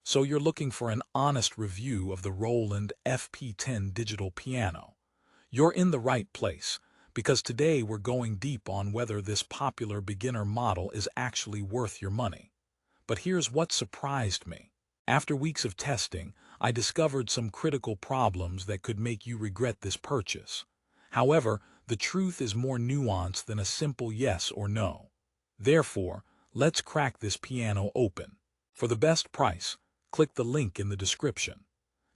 So you're looking for an honest review of the Roland FP10 digital piano. You're in the right place, because today we're going deep on whether this popular beginner model is actually worth your money. But here's what surprised me. After weeks of testing, I discovered some critical problems that could make you regret this purchase. However, the truth is more nuanced than a simple yes or no. Therefore, let's crack this piano open. For the best price, click the link in the description.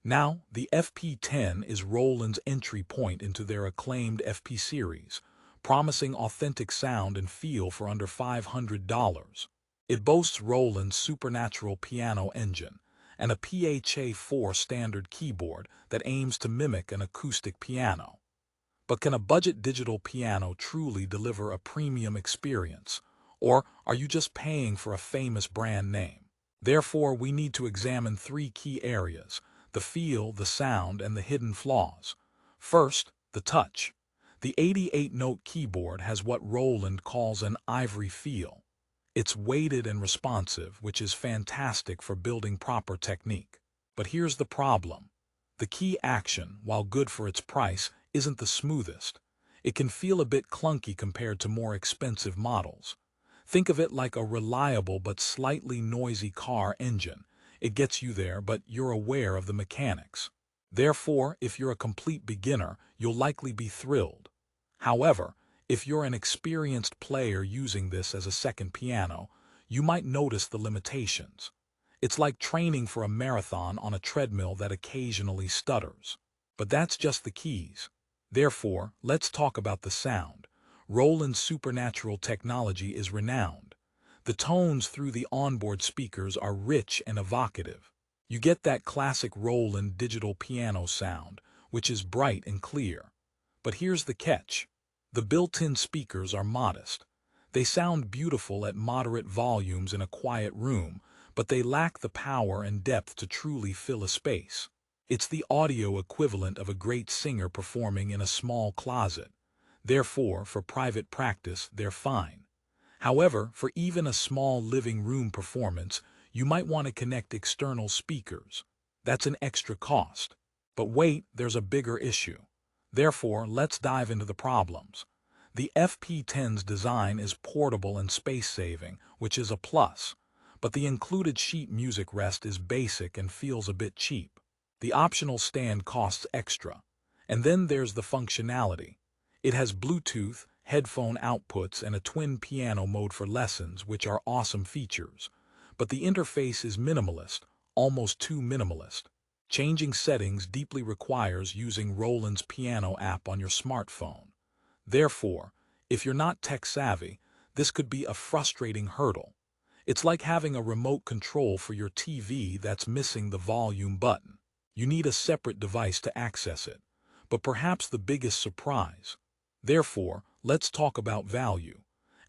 Now, the FP10 is Roland's entry point into their acclaimed FP series, promising authentic sound and feel for under $500. It boasts Roland's supernatural piano engine and a PHA-4 standard keyboard that aims to mimic an acoustic piano. But can a budget digital piano truly deliver a premium experience, or are you just paying for a famous brand name? Therefore, we need to examine three key areas: the feel, the sound, and the hidden flaws. First, the touch. The 88-note keyboard has what Roland calls an ivory feel. It's weighted and responsive, which is fantastic for building proper technique. But here's the problem. The key action, while good for its price, isn't the smoothest. It can feel a bit clunky compared to more expensive models. Think of it like a reliable but slightly noisy car engine. It gets you there, but you're aware of the mechanics. Therefore, if you're a complete beginner, you'll likely be thrilled. However, if you're an experienced player using this as a second piano, you might notice the limitations. It's like training for a marathon on a treadmill that occasionally stutters. But that's just the keys. Therefore, let's talk about the sound. Roland's supernatural technology is renowned. The tones through the onboard speakers are rich and evocative. You get that classic Roland digital piano sound, which is bright and clear. But here's the catch. The built-in speakers are modest. They sound beautiful at moderate volumes in a quiet room, but they lack the power and depth to truly fill a space. It's the audio equivalent of a great singer performing in a small closet. Therefore, for private practice, they're fine. However, for even a small living room performance, you might want to connect external speakers. That's an extra cost. But wait, there's a bigger issue. Therefore, let's dive into the problems. The FP10's design is portable and space-saving, which is a plus. But the included sheet music rest is basic and feels a bit cheap. The optional stand costs extra. And then there's the functionality. It has Bluetooth, headphone outputs, and a twin piano mode for lessons, which are awesome features. But the interface is minimalist, almost too minimalist. Changing settings deeply requires using Roland's piano app on your smartphone. Therefore, if you're not tech-savvy, this could be a frustrating hurdle. It's like having a remote control for your TV that's missing the volume button. You need a separate device to access it. But perhaps the biggest surprise. Therefore, let's talk about value.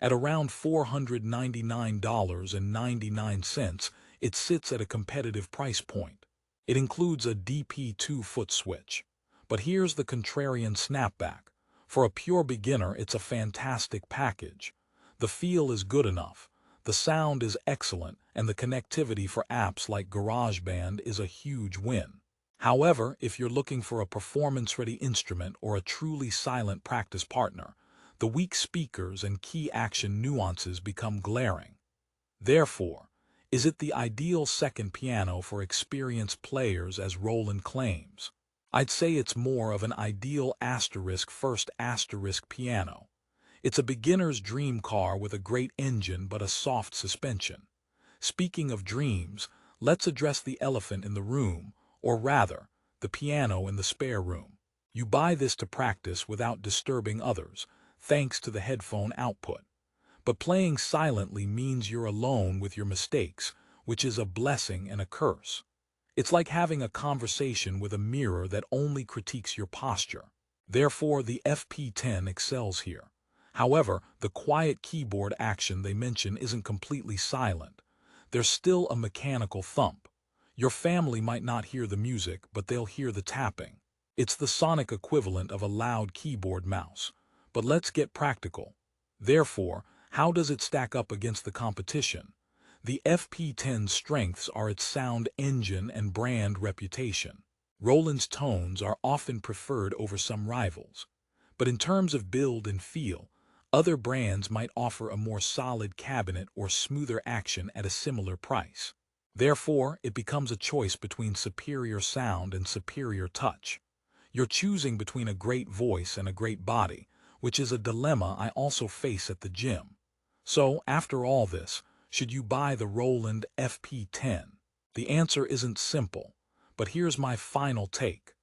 At around $499.99, it sits at a competitive price point. It includes a DP2 foot switch. But here's the contrarian snapback. For a pure beginner, it's a fantastic package. The feel is good enough, the sound is excellent, and the connectivity for apps like GarageBand is a huge win. However, if you're looking for a performance-ready instrument or a truly silent practice partner, the weak speakers and key action nuances become glaring. Therefore, is it the ideal second piano for experienced players as Roland claims? I'd say it's more of an ideal first piano. It's a beginner's dream car with a great engine but a soft suspension. Speaking of dreams, let's address the elephant in the room, or rather, the piano in the spare room. You buy this to practice without disturbing others, thanks to the headphone output. But playing silently means you're alone with your mistakes, which is a blessing and a curse. It's like having a conversation with a mirror that only critiques your posture. Therefore, the FP10 excels here. However, the quiet keyboard action they mention isn't completely silent. There's still a mechanical thump. Your family might not hear the music, but they'll hear the tapping. It's the sonic equivalent of a loud keyboard mouse. But let's get practical. Therefore, how does it stack up against the competition? The FP10's strengths are its sound engine and brand reputation. Roland's tones are often preferred over some rivals, but in terms of build and feel, other brands might offer a more solid cabinet or smoother action at a similar price. Therefore, it becomes a choice between superior sound and superior touch. You're choosing between a great voice and a great body, which is a dilemma I also face at the gym. So, after all this, should you buy the Roland FP10? The answer isn't simple, but here's my final take.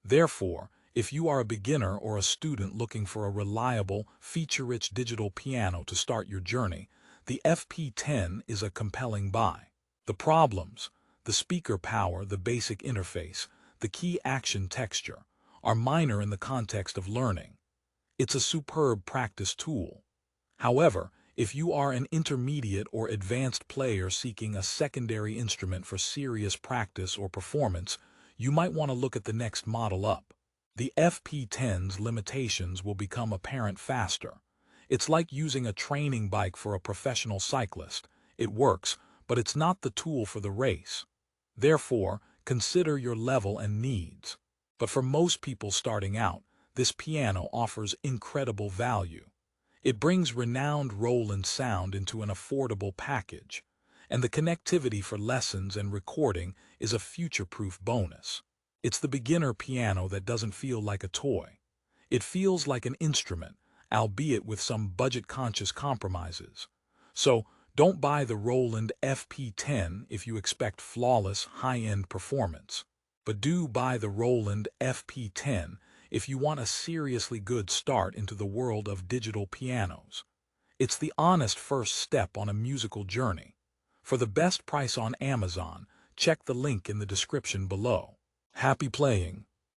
Therefore, if you are a beginner or a student looking for a reliable, feature-rich digital piano to start your journey, the FP10 is a compelling buy. The problems, the speaker power, the basic interface, the key action texture, are minor in the context of learning. It's a superb practice tool. However, if you are an intermediate or advanced player seeking a secondary instrument for serious practice or performance, you might want to look at the next model up. The FP10's limitations will become apparent faster. It's like using a training bike for a professional cyclist. It works, but it's not the tool for the race. Therefore, consider your level and needs. But for most people starting out, this piano offers incredible value. It brings renowned Roland sound into an affordable package, and the connectivity for lessons and recording is a future-proof bonus. It's the beginner piano that doesn't feel like a toy. It feels like an instrument, albeit with some budget-conscious compromises. So, don't buy the Roland FP10 if you expect flawless, high-end performance. But do buy the Roland FP10 if you want a seriously good start into the world of digital pianos. It's the honest first step on a musical journey. For the best price on Amazon, check the link in the description below. Happy playing!